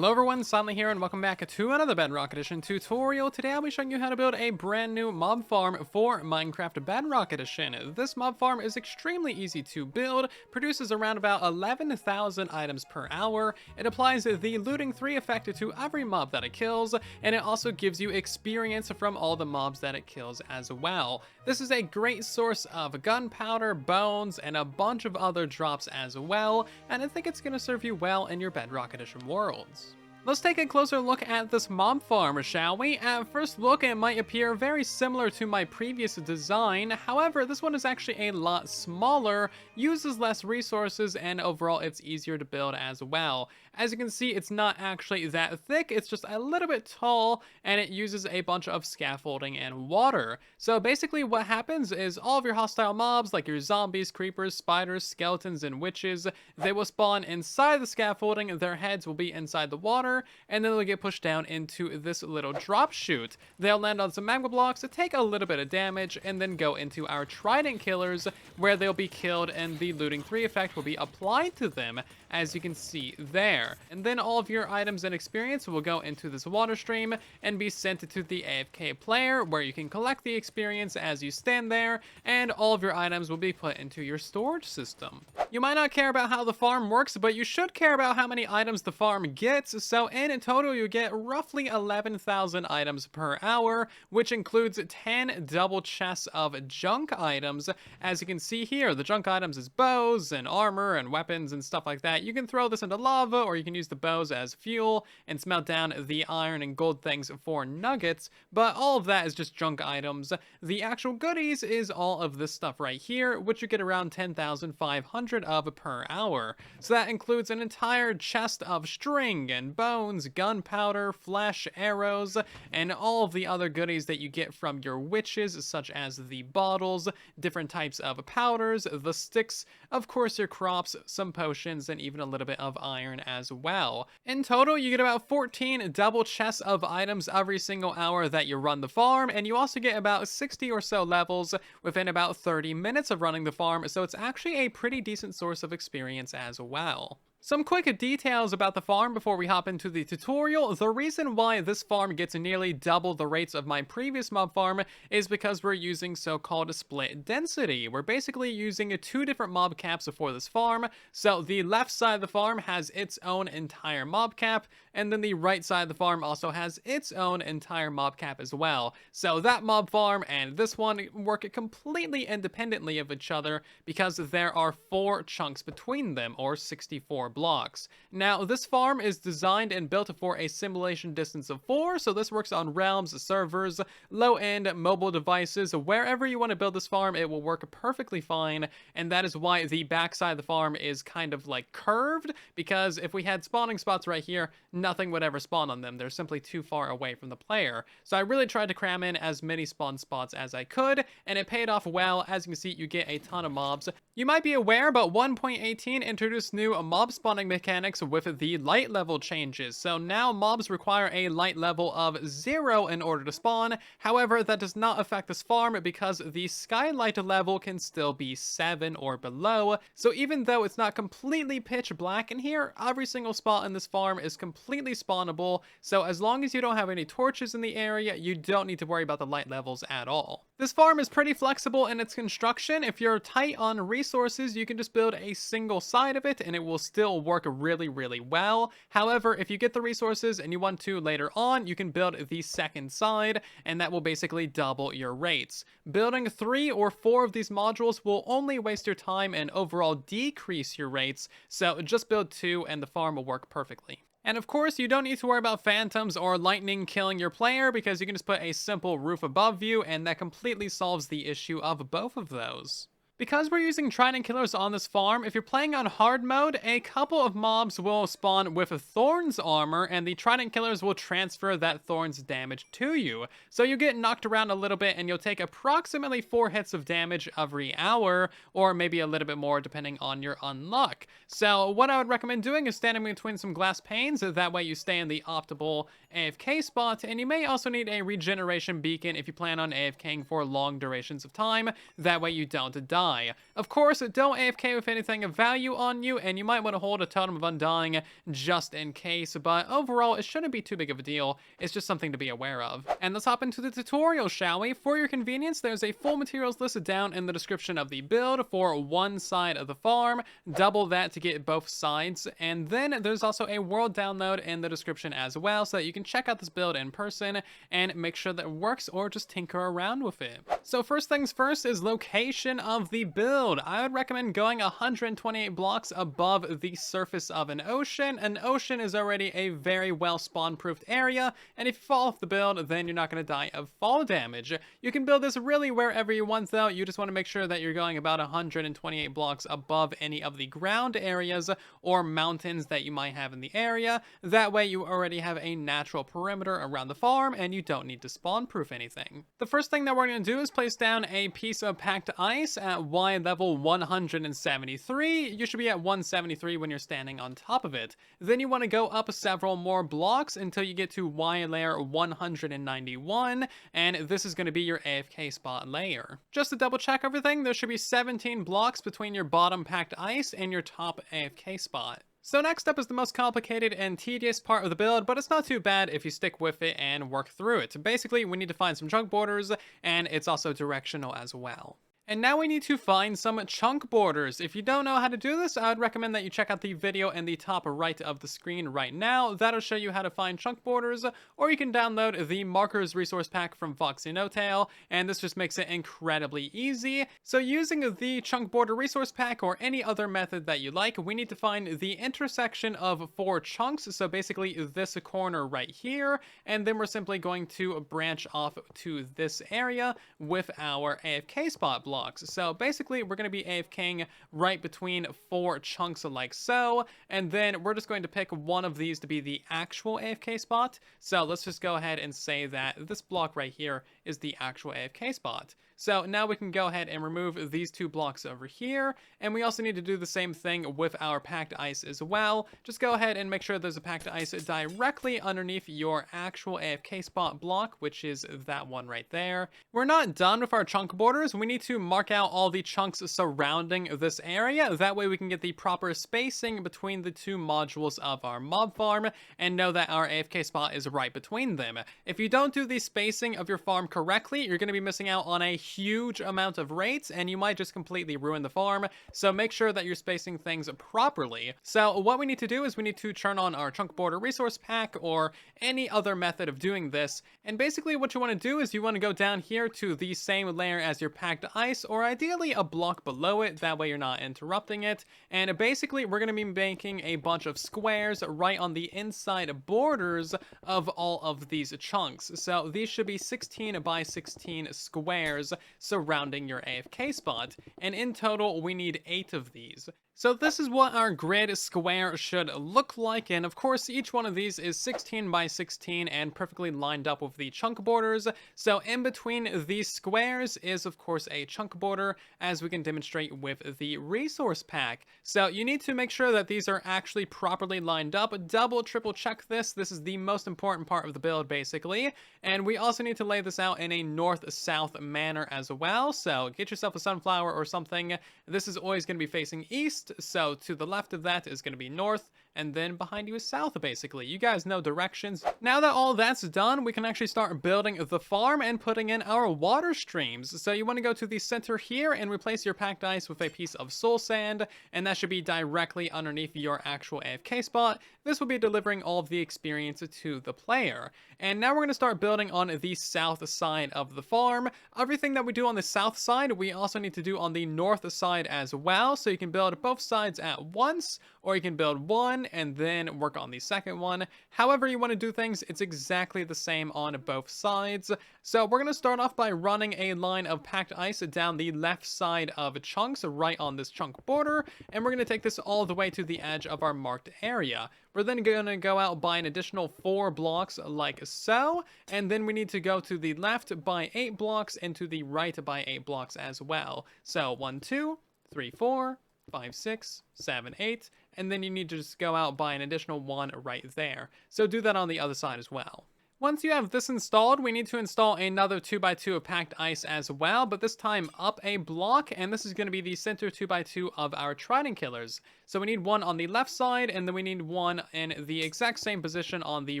Hello everyone, Silent here and welcome back to another Bedrock Edition tutorial. Today I'll be showing you how to build a brand new mob farm for Minecraft Bedrock Edition. This mob farm is extremely easy to build, produces around about 11,000 items per hour, it applies the looting 3 effect to every mob that it kills, and it also gives you experience from all the mobs that it kills as well. This is a great source of gunpowder, bones, and a bunch of other drops as well, and I think it's going to serve you well in your Bedrock Edition worlds. Let's take a closer look at this mob farm, shall we? At first look, it might appear very similar to my previous design. However, this one is actually a lot smaller, uses less resources, and overall it's easier to build as well. As you can see, it's not actually that thick, it's just a little bit tall, and it uses a bunch of scaffolding and water. So basically what happens is all of your hostile mobs, like your zombies, creepers, spiders, skeletons, and witches, they will spawn inside the scaffolding, their heads will be inside the water, and then they'll get pushed down into this little drop chute. They'll land on some magma blocks, take a little bit of damage, and then go into our Trident killers, where they'll be killed and the looting 3 effect will be applied to them, as you can see there. And then all of your items and experience will go into this water stream and be sent to the AFK player, where you can collect the experience as you stand there, and all of your items will be put into your storage system. You might not care about how the farm works, but you should care about how many items the farm gets. So in total, you get roughly 11,000 items per hour, which includes 10 double chests of junk items. As you can see here, the junk items is bows and armor and weapons and stuff like that. You can throw this into lava, or you can use the bows as fuel and smelt down the iron and gold things for nuggets, but all of that is just junk items. The actual goodies is all of this stuff right here, which you get around 10,500 of per hour. So that includes an entire chest of string and bones, gunpowder, flesh, arrows, and all of the other goodies that you get from your witches, such as the bottles, different types of powders, the sticks, of course your crops, some potions, and even a little bit of iron as well. In total, you get about 14 double chests of items every single hour that you run the farm, and you also get about 60 or so levels within about 30 minutes of running the farm, so it's actually a pretty decent source of experience as well. Some quick details about the farm before we hop into the tutorial. The reason why this farm gets nearly double the rates of my previous mob farm is because we're using so-called split density. We're basically using 2 different mob caps for this farm. So the left side of the farm has its own entire mob cap, and then the right side of the farm also has its own entire mob cap as well. So that mob farm and this one work completely independently of each other because there are 4 chunks between them, or 64 blocks. Now, this farm is designed and built for a simulation distance of 4, so this works on realms, servers, low-end mobile devices. Wherever you want to build this farm, it will work perfectly fine, and that is why the backside of the farm is kind of like curved, because if we had spawning spots right here, nothing would ever spawn on them. They're simply too far away from the player. So I really tried to cram in as many spawn spots as I could, and it paid off well. As you can see, you get a ton of mobs. You might be aware, but 1.18 introduced new mob spawning mechanics with the light level changes. So now mobs require a light level of 0 in order to spawn. However, that does not affect this farm because the skylight level can still be 7 or below. So even though it's not completely pitch black in here, every single spot in this farm is completely spawnable. So as long as you don't have any torches in the area, you don't need to worry about the light levels at all. This farm is pretty flexible in its construction. If you're tight on resources, you can just build a single side of it and it will still work really well. However, if you get the resources and you want to later on, you can build the second side, and that will basically double your rates. Building 3 or 4 of these modules will only waste your time and overall decrease your rates, so just build 2 and the farm will work perfectly. And of course, you don't need to worry about phantoms or lightning killing your player because you can just put a simple roof above you, and that completely solves the issue of both of those. Because we're using Trident killers on this farm, if you're playing on hard mode, a couple of mobs will spawn with Thorns armor, and the Trident killers will transfer that Thorns damage to you. So you get knocked around a little bit, and you'll take approximately 4 hits of damage every hour, or maybe a little bit more depending on your unluck. So what I would recommend doing is standing between some glass panes, that way you stay in the optimal AFK spot, and you may also need a regeneration beacon if you plan on AFKing for long durations of time, that way you don't die. die. Of course, don't AFK with anything of value on you, and you might want to hold a Totem of Undying just in case, but overall, it shouldn't be too big of a deal. It's just something to be aware of. And let's hop into the tutorial, shall we? For your convenience, there's a full materials listed down in the description of the build for one side of the farm, double that to get both sides, and then there's also a world download in the description as well, so that you can check out this build in person and make sure that it works or just tinker around with it. So first things first is location of the build. I would recommend going 128 blocks above the surface of an ocean. An ocean is already a very well spawn-proofed area, and if you fall off the build, then you're not going to die of fall damage. You can build this really wherever you want though. You just want to make sure that you're going about 128 blocks above any of the ground areas or mountains that you might have in the area. That way you already have a natural perimeter around the farm and you don't need to spawn proof anything. The first thing that we're going to do is place down a piece of packed ice at Y level 173. You should be at 173 when you're standing on top of it. Then you want to go up several more blocks until you get to Y layer 191, and this is going to be your AFK spot layer. Just to double check everything, there should be 17 blocks between your bottom packed ice and your top AFK spot. So next up is the most complicated and tedious part of the build, but it's not too bad if you stick with it and work through it. Basically, we need to find some chunk borders, and it's also directional as well. And now we need to find some chunk borders. If you don't know how to do this, I would recommend that you check out the video in the top right of the screen right now. That'll show you how to find chunk borders, or you can download the markers resource pack from Foxy No Tail, and this just makes it incredibly easy. So using the chunk border resource pack or any other method that you like, we need to find the intersection of 4 chunks. So basically this corner right here, and then we're simply going to branch off to this area with our AFK spot block. So basically we're going to be AFKing right between 4 chunks like so, and then we're just going to pick one of these to be the actual AFK spot. So let's just go ahead and say that this block right here is the actual AFK spot. So now we can go ahead and remove these 2 blocks over here, and we also need to do the same thing with our packed ice as well. Just go ahead and make sure there's a packed ice directly underneath your actual AFK spot block, which is that one right there. We're not done with our chunk borders. We need to mark out all the chunks surrounding this area. That way we can get the proper spacing between the 2 modules of our mob farm and know that our AFK spot is right between them. If you don't do the spacing of your farm correctly, you're going to be missing out on a huge amount of rates, and you might just completely ruin the farm. So make sure that you're spacing things properly. So what we need to do is we need to turn on our chunk border resource pack or any other method of doing this. And basically what you want to do is you want to go down here to the same layer as your packed ice, or ideally a block below it. That way you're not interrupting it. And basically we're going to be making a bunch of squares right on the inside borders of all of these chunks. So these should be 16 by 16 squares surrounding your AFK spot, and in total we need 8 of these. So this is what our grid square should look like, and of course each one of these is 16 by 16 and perfectly lined up with the chunk borders. So in between these squares is of course a chunk border, as we can demonstrate with the resource pack. So you need to make sure that these are actually properly lined up. Double, triple check this. This is the most important part of the build basically. And we also need to lay this out in a north-south manner as well. So get yourself a sunflower or something. This is always going to be facing east. So to the left of that is going to be north, and then behind you is south basically. You guys know directions. Now that all that's done, we can actually start building the farm and putting in our water streams. So you want to go to the center here and replace your packed ice with a piece of soul sand, and that should be directly underneath your actual AFK spot. This will be delivering all of the experience to the player. And now we're going to start building on the south side of the farm. Everything that we do on the south side, we also need to do on the north side as well. So you can build both sides at once, or you can build one and then work on the second one. However you want to do things, it's exactly the same on both sides. So we're going to start off by running a line of packed ice down the left side of chunks right on this chunk border, and we're going to take this all the way to the edge of our marked area. We're then going to go out by an additional 4 blocks like so, and then we need to go to the left by 8 blocks and to the right by 8 blocks as well. So 1, 2, 3, 4, 5, 6, 7, 8, and then you need to just go out by an additional 1 right there. So do that on the other side as well. Once you have this installed, we need to install another 2x2 of packed ice as well, but this time up a block, and this is going to be the center 2x2 of our Trident killers. So we need one on the left side, and then we need one in the exact same position on the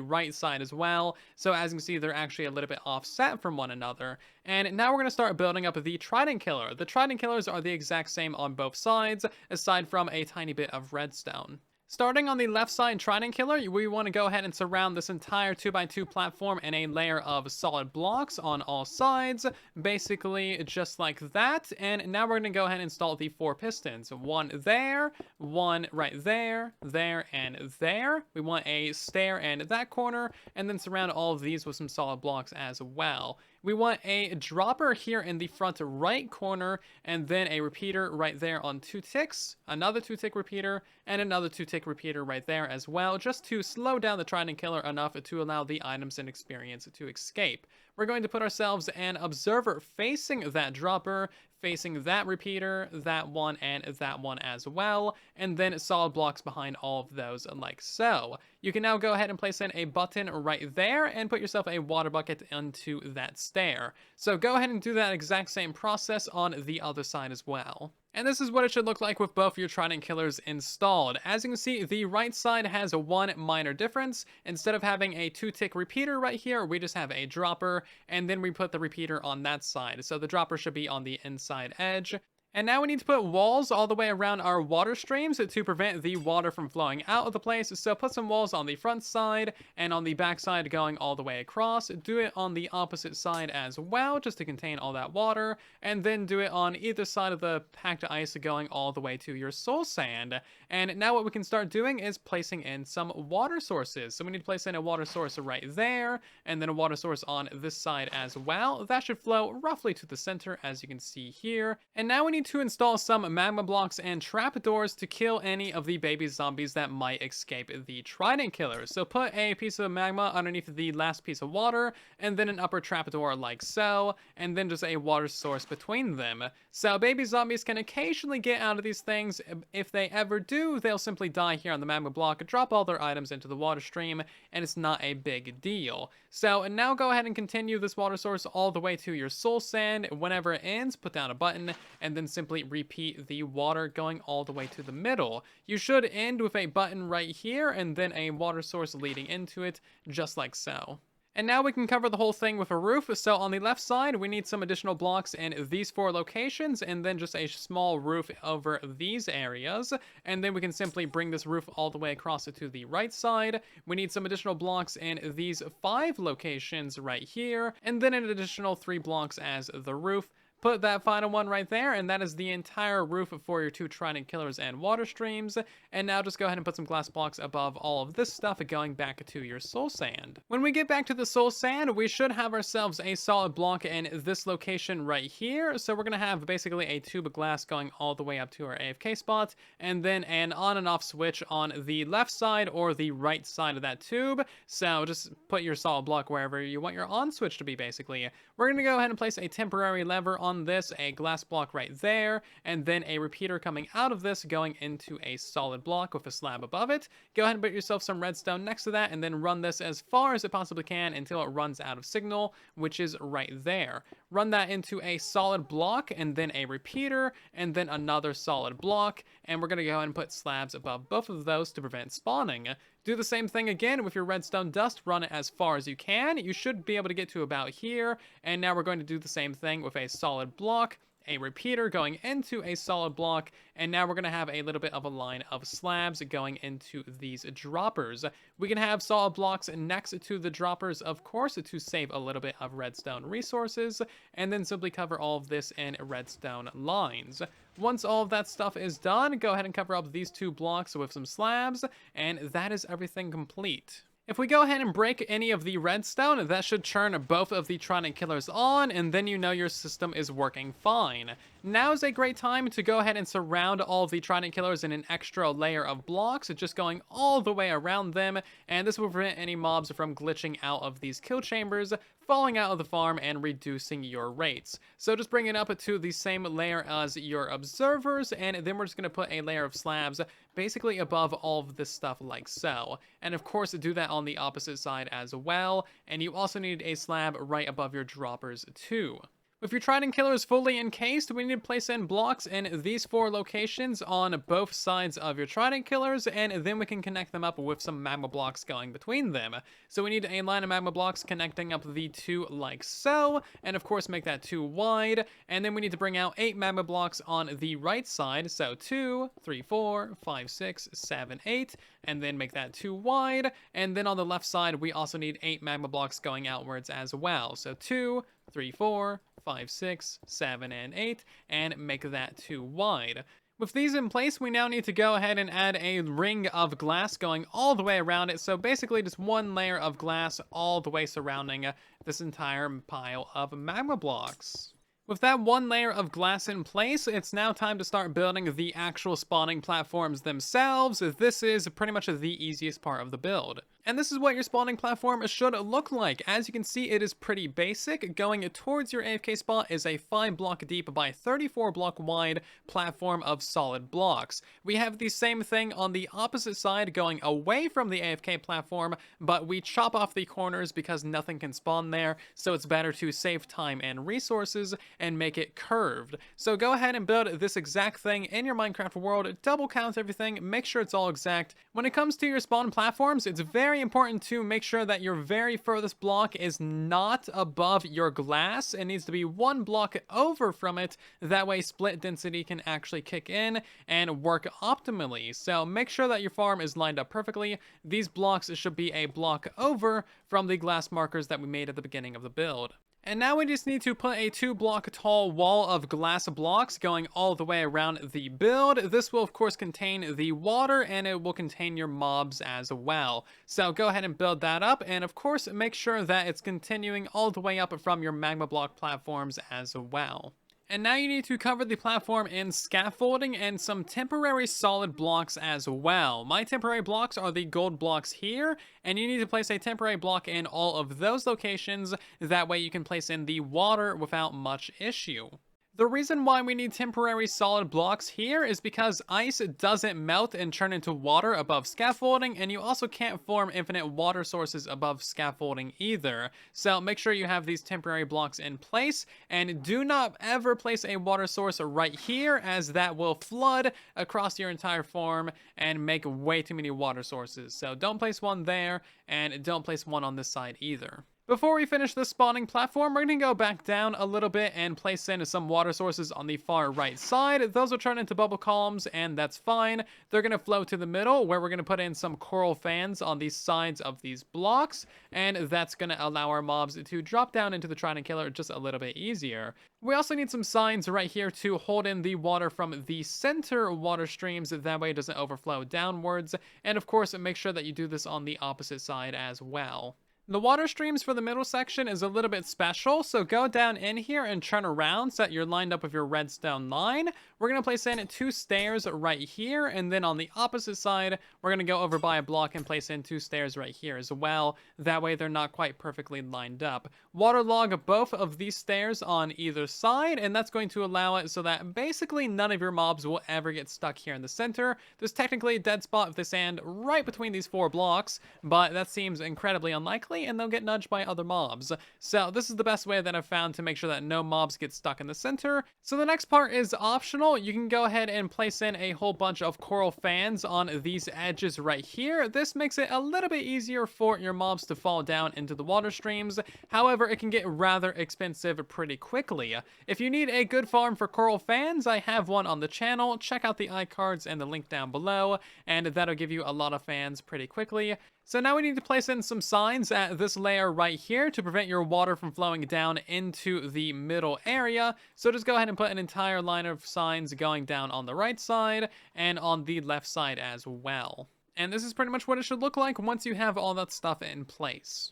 right side as well. So as you can see, they're actually a little bit offset from one another. And now we're going to start building up the Trident killer. The Trident killers are the exact same on both sides, aside from a tiny bit of redstone. Starting on the left side Trident killer, we want to go ahead and surround this entire 2x2 platform in a layer of solid blocks on all sides, basically just like that. And now we're going to go ahead and install the 4 pistons. One there, one right there, there, and there. We want a stair in that corner, and then surround all of these with some solid blocks as well. We want a dropper here in the front right corner, and then a repeater right there on 2 ticks, another 2-tick repeater, and another 2-tick repeater right there as well, just to slow down the Trident killer enough to allow the items and experience to escape. We're going to put ourselves an observer facing that dropper, facing that repeater, that one, and that one as well, and then solid blocks behind all of those like so. You can now go ahead and place in a button right there and put yourself a water bucket into that stair. So go ahead and do that exact same process on the other side as well. And this is what it should look like with both your Trident killers installed. As you can see, the right side has one minor difference. Instead of having a 2-tick repeater right here, we just have a dropper, and then we put the repeater on that side. So the dropper should be on the inside edge. And now we need to put walls all the way around our water streams to prevent the water from flowing out of the place. So put some walls on the front side and on the back side going all the way across. Do it on the opposite side as well, just to contain all that water. And then do it on either side of the packed ice going all the way to your soul sand. And now what we can start doing is placing in some water sources. So we need to place in a water source right there, and then a water source on this side as well. That should flow roughly to the center, as you can see here. And now we need to install some magma blocks and trapdoors to kill any of the baby zombies that might escape the Trident killer. So put a piece of magma underneath the last piece of water, and then an upper trapdoor like so, and then just a water source between them. So baby zombies can occasionally get out of these things. If they ever do, they'll simply die here on the magma block, drop all their items into the water stream, and it's not a big deal. So now go ahead and continue this water source all the way to your soul sand. Whenever it ends, put down a button, and then simply repeat the water going all the way to the middle. You should end with a button right here, and then a water source leading into it, just like so. And now we can cover the whole thing with a roof. So on the left side, we need some additional blocks in these 4 locations, and then just a small roof over these areas. And then we can simply bring this roof all the way across to the right side. We need some additional blocks in these 5 locations right here, and then an additional 3 blocks as the roof. Put that final one right there, and that is the entire roof for your 2 Trident killers and water streams. And now just go ahead and put some glass blocks above all of this stuff going back to your soul sand. When we get back to the soul sand, we should have ourselves a solid block in this location right here. So we're going to have basically a tube of glass going all the way up to our AFK spot, and then an on and off switch on the left side or the right side of that tube. So just put your solid block wherever you want your on switch to be, basically. We're going to go ahead and place a temporary lever on this, a glass block right there, and then a repeater coming out of this going into a solid block with a slab above it. Go ahead and put yourself some redstone next to that, and then run this as far as it possibly can until it runs out of signal, which is right there. Run that into a solid block, and then a repeater, and then another solid block, and we're going to go ahead and put slabs above both of those to prevent spawning. Do the same thing again with your redstone dust. Run it as far as you can. You should be able to get to about here. And now we're going to do the same thing with a solid block, a repeater going into a solid block, and now we're going to have a little bit of a line of slabs going into these droppers. We can have solid blocks next to the droppers, of course, to save a little bit of redstone resources, and then simply cover all of this in redstone lines. Once all of that stuff is done, go ahead and cover up these 2 blocks with some slabs, and that is everything complete. If we go ahead and break any of the redstone, that should turn both of the Trident killers on, and then you know your system is working fine. Now is a great time to go ahead and surround all of the Trident killers in an extra layer of blocks, just going all the way around them, and this will prevent any mobs from glitching out of these kill chambers, falling out of the farm, and reducing your rates. So just bring it up to the same layer as your observers, and then we're just going to put a layer of slabs basically above all of this stuff like so. And of course, do that on the opposite side as well, and you also need a slab right above your droppers too. With your Trident killers fully encased, we need to place in blocks in these 4 locations on both sides of your Trident killers, and then we can connect them up with some magma blocks going between them. So we need a line of magma blocks connecting up the 2 like so, and of course make that 2 wide, and then we need to bring out 8 magma blocks on the right side, so 2, 3, 4, 5, 6, 7, 8, and then make that 2 wide, and then on the left side we also need 8 magma blocks going outwards as well, so 2, 3, 4, 5, 6, 7, and 8, and make that 2 wide. With these in place, we now need to go ahead and add a ring of glass going all the way around it, so basically just 1 layer of glass all the way surrounding this entire pile of magma blocks. With that 1 layer of glass in place, it's now time to start building the actual spawning platforms themselves. This is pretty much the easiest part of the build. And this is what your spawning platform should look like. As you can see, it is pretty basic. Going towards your AFK spot is a 5 block deep by 34 block wide platform of solid blocks. We have the same thing on the opposite side going away from the AFK platform, but we chop off the corners because nothing can spawn there, so it's better to save time and resources and make it curved. So go ahead and build this exact thing in your Minecraft world, double count everything, make sure it's all exact. When it comes to your spawn platforms, it's very important to make sure that your very furthest block is not above your glass. It needs to be 1 block over from it. That way split density can actually kick in and work optimally. So make sure that your farm is lined up perfectly. These blocks should be a block over from the glass markers that we made at the beginning of the build. And now we just need to put a 2 block tall wall of glass blocks going all the way around the build. This will of course contain the water, and it will contain your mobs as well. So go ahead and build that up, and of course make sure that it's continuing all the way up from your magma block platforms as well. And now you need to cover the platform in scaffolding and some temporary solid blocks as well. My temporary blocks are the gold blocks here, and you need to place a temporary block in all of those locations. That way you can place in the water without much issue. The reason why we need temporary solid blocks here is because ice doesn't melt and turn into water above scaffolding, and you also can't form infinite water sources above scaffolding either. So make sure you have these temporary blocks in place, and do not ever place a water source right here, as that will flood across your entire farm and make way too many water sources. So don't place one there, and don't place one on this side either. Before we finish the spawning platform, we're going to go back down a little bit and place in some water sources on the far right side. Those will turn into bubble columns, and that's fine. They're going to flow to the middle, where we're going to put in some coral fans on the sides of these blocks, and that's going to allow our mobs to drop down into the Trident Killer just a little bit easier. We also need some signs right here to hold in the water from the center water streams, that way it doesn't overflow downwards, and of course make sure that you do this on the opposite side as well. The water streams for the middle section is a little bit special, so go down in here and turn around so that you're lined up with your redstone line. We're going to place in 2 stairs right here, and then on the opposite side, we're going to go over by a block and place in 2 stairs right here as well. That way they're not quite perfectly lined up. Waterlog both of these stairs on either side, and that's going to allow it so that basically none of your mobs will ever get stuck here in the center. There's technically a dead spot of the sand right between these 4 blocks, but that seems incredibly unlikely, and they'll get nudged by other mobs. So this is the best way that I've found to make sure that no mobs get stuck in the center. So the next part is optional. You can go ahead and place in a whole bunch of coral fans on these edges right here. This makes it a little bit easier for your mobs to fall down into the water streams. However, it can get rather expensive pretty quickly. If you need a good farm for coral fans, I have one on the channel. Check out the iCards and the link down below, and that'll give you a lot of fans pretty quickly. So now we need to place in some signs at this layer right here to prevent your water from flowing down into the middle area. So just go ahead and put an entire line of signs going down on the right side and on the left side as well. And this is pretty much what it should look like once you have all that stuff in place.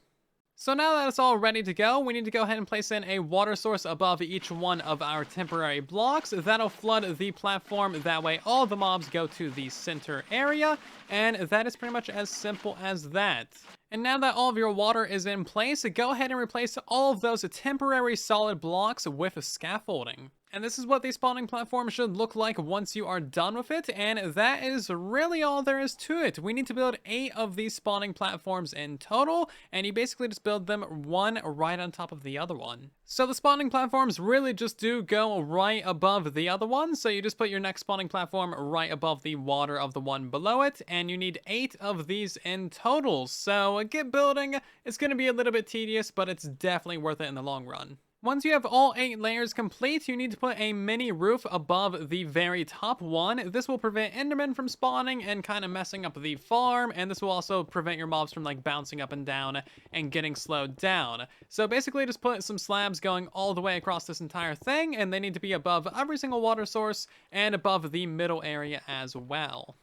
So now that it's all ready to go, we need to go ahead and place in a water source above each one of our temporary blocks. That'll flood the platform. That way all the mobs go to the center area. And that is pretty much as simple as that. And now that all of your water is in place, go ahead and replace all of those temporary solid blocks with scaffolding. And this is what the spawning platform should look like once you are done with it, and that is really all there is to it. We need to build 8 of these spawning platforms in total, and you basically just build them one right on top of the other one. So the spawning platforms really just do go right above the other one, so you just put your next spawning platform right above the water of the one below it, and you need 8 of these in total. So get building. It's going to be a little bit tedious, but it's definitely worth it in the long run. Once you have all 8 layers complete, you need to put a mini roof above the very top one. This will prevent endermen from spawning and kind of messing up the farm, and this will also prevent your mobs from like bouncing up and down and getting slowed down. So basically just put some slabs going all the way across this entire thing, and they need to be above every single water source and above the middle area as well.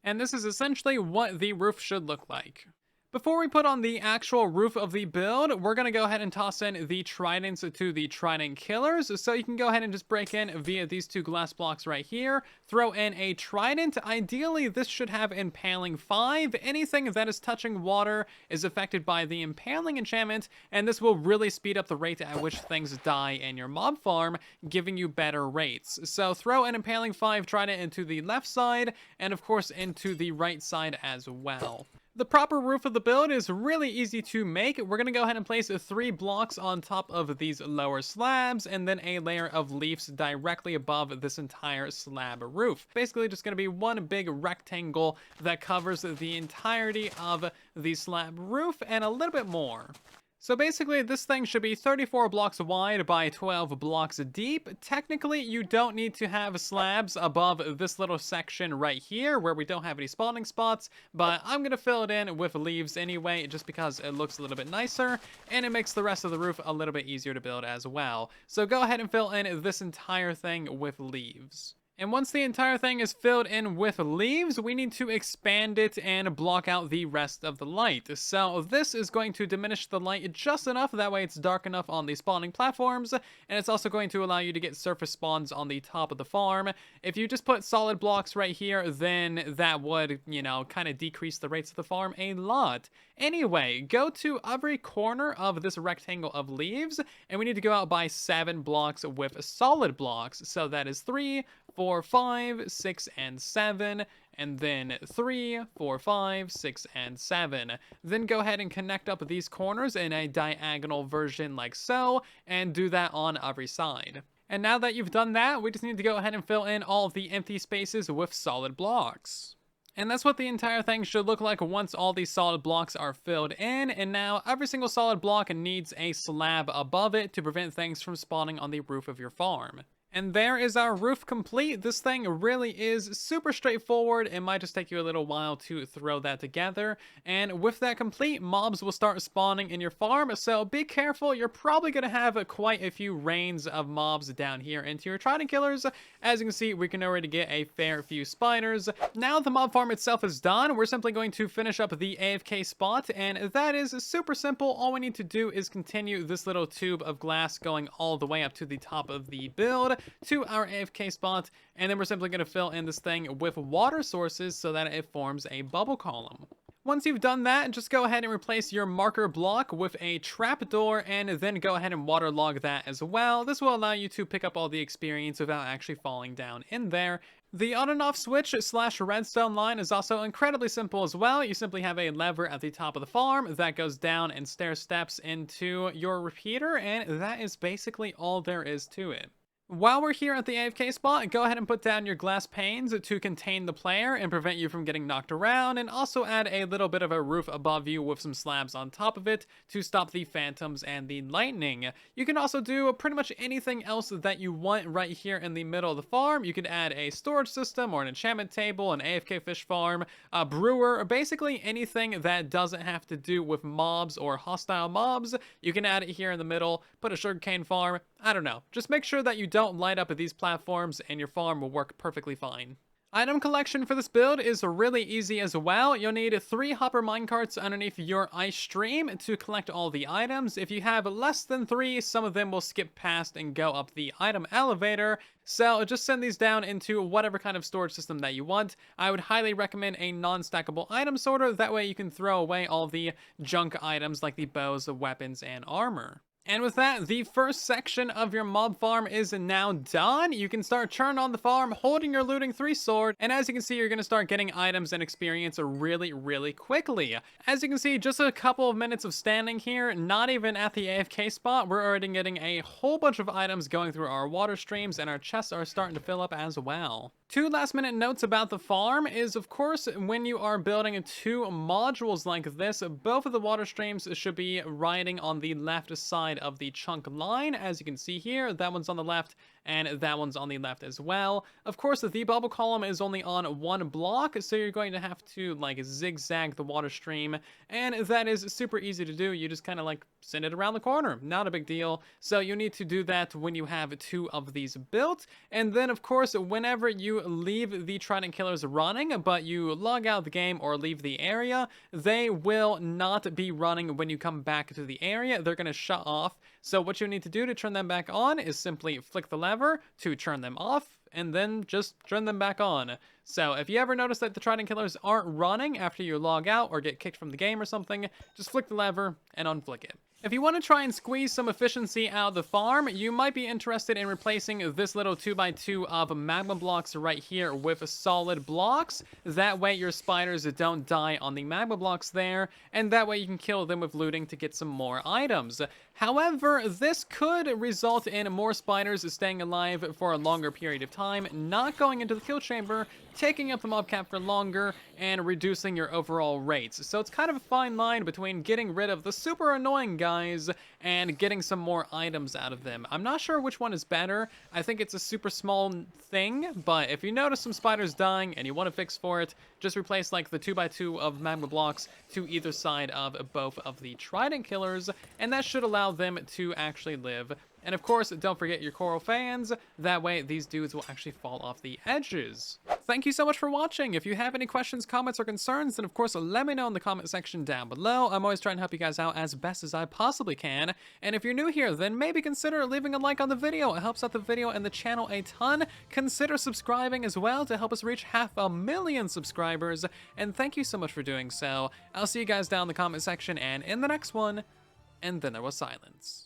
And this is essentially what the roof should look like. Before we put on the actual roof of the build, we're going to go ahead and toss in the tridents to the trident killers. So you can go ahead and just break in via these 2 glass blocks right here. Throw in a trident. Ideally, this should have impaling 5. Anything that is touching water is affected by the impaling enchantment, and this will really speed up the rate at which things die in your mob farm, giving you better rates. So throw an impaling 5 trident into the left side, and of course into the right side as well. The proper roof of the build is really easy to make. We're going to go ahead and place 3 blocks on top of these lower slabs, and then a layer of leaves directly above this entire slab roof. Basically just going to be one big rectangle that covers the entirety of the slab roof and a little bit more. So basically, this thing should be 34 blocks wide by 12 blocks deep. Technically, you don't need to have slabs above this little section right here where we don't have any spawning spots, but I'm going to fill it in with leaves anyway, just because it looks a little bit nicer, and it makes the rest of the roof a little bit easier to build as well. So go ahead and fill in this entire thing with leaves. And once the entire thing is filled in with leaves, we need to expand it and block out the rest of the light. So this is going to diminish the light just enough, that way it's dark enough on the spawning platforms, and it's also going to allow you to get surface spawns on the top of the farm. If you just put solid blocks right here, then that would, kind of decrease the rates of the farm a lot. Anyway, go to every corner of this rectangle of leaves, and we need to go out by 7 blocks with solid blocks. So that is 3, 4, 5, 6, and 7, and then 3, 4, 5, 6, and 7. Then go ahead and connect up these corners in a diagonal version like so, and do that on every side. And now that you've done that, we just need to go ahead and fill in all of the empty spaces with solid blocks. And that's what the entire thing should look like once all these solid blocks are filled in. And now every single solid block needs a slab above it to prevent things from spawning on the roof of your farm. And there is our roof complete. This thing really is super straightforward. It might just take you a little while to throw that together. And with that complete, mobs will start spawning in your farm. So be careful. You're probably going to have quite a few reigns of mobs down here into your trident killers. As you can see, we can already get a fair few spiders. Now the mob farm itself is done. We're simply going to finish up the AFK spot. And that is super simple. All we need to do is continue this little tube of glass going all the way up to the top of the build to our AFK spot, and then we're simply going to fill in this thing with water sources so that it forms a bubble column. Once you've done that, just go ahead and replace your marker block with a trapdoor, and then go ahead and waterlog that as well. This will allow you to pick up all the experience without actually falling down in there. The on and off switch / redstone line is also incredibly simple as well. You simply have a lever at the top of the farm that goes down and stair steps into your repeater, and that is basically all there is to it. While we're here at the AFK spot, go ahead and put down your glass panes to contain the player and prevent you from getting knocked around, and also add a little bit of a roof above you with some slabs on top of it to stop the phantoms and the lightning. You can also do pretty much anything else that you want right here in the middle of the farm. You could add a storage system or an enchantment table, an AFK fish farm, a brewer, or basically anything that doesn't have to do with mobs or hostile mobs. You can add it here in the middle, put a sugarcane farm. I don't know. Just make sure that you don't light up at these platforms and your farm will work perfectly fine. Item collection for this build is really easy as well. You'll need 3 hopper minecarts underneath your ice stream to collect all the items. If you have less than 3, some of them will skip past and go up the item elevator. So just send these down into whatever kind of storage system that you want. I would highly recommend a non-stackable item sorter. That way you can throw away all the junk items like the bows, the weapons, and armor. And with that, the first section of your mob farm is now done. You can start churning on the farm, holding your looting 3 sword, and as you can see, you're going to start getting items and experience really quickly. As you can see, just a couple of minutes of standing here, not even at the AFK spot, we're already getting a whole bunch of items going through our water streams, and our chests are starting to fill up as well. 2 last minute notes about the farm is, of course, when you are building 2 modules like this, both of the water streams should be riding on the left side of the chunk line. As you can see here, that one's on the left and that one's on the left as well. Of course, the bubble column is only on 1 block, so you're going to have to like zigzag the water stream, and that is super easy to do. You just kind of like send it around the corner, not a big deal. So you need to do that when you have 2 of these built, and then of course whenever you leave the Trident killers running but you log out the game or leave the area, they will not be running when you come back to the area. They're going to shut off. So what you need to do to turn them back on is simply flick the lever to turn them off, and then just turn them back on. So if you ever notice that the Trident killers aren't running after you log out or get kicked from the game or something, just flick the lever and unflick it. If you want to try and squeeze some efficiency out of the farm, you might be interested in replacing this little 2x2 of magma blocks right here with solid blocks. That way your spiders don't die on the magma blocks there, and that way you can kill them with looting to get some more items. However, this could result in more spiders staying alive for a longer period of time, not going into the kill chamber, taking up the mob cap for longer, and reducing your overall rates. So it's kind of a fine line between getting rid of the super annoying guys and getting some more items out of them. I'm not sure which one is better. I think it's a super small thing, but if you notice some spiders dying and you want to fix for it, just replace like the 2x2 of magma blocks to either side of both of the Trident killers, and that should allow them to actually live. And of course, don't forget your coral fans. That way, these dudes will actually fall off the edges. Thank you so much for watching. If you have any questions, comments, or concerns, then of course, let me know in the comment section down below. I'm always trying to help you guys out as best as I possibly can. And if you're new here, then maybe consider leaving a like on the video. It helps out the video and the channel a ton. Consider subscribing as well to help us reach 500,000 subscribers. And thank you so much for doing so. I'll see you guys down in the comment section and in the next one. And then there was silence.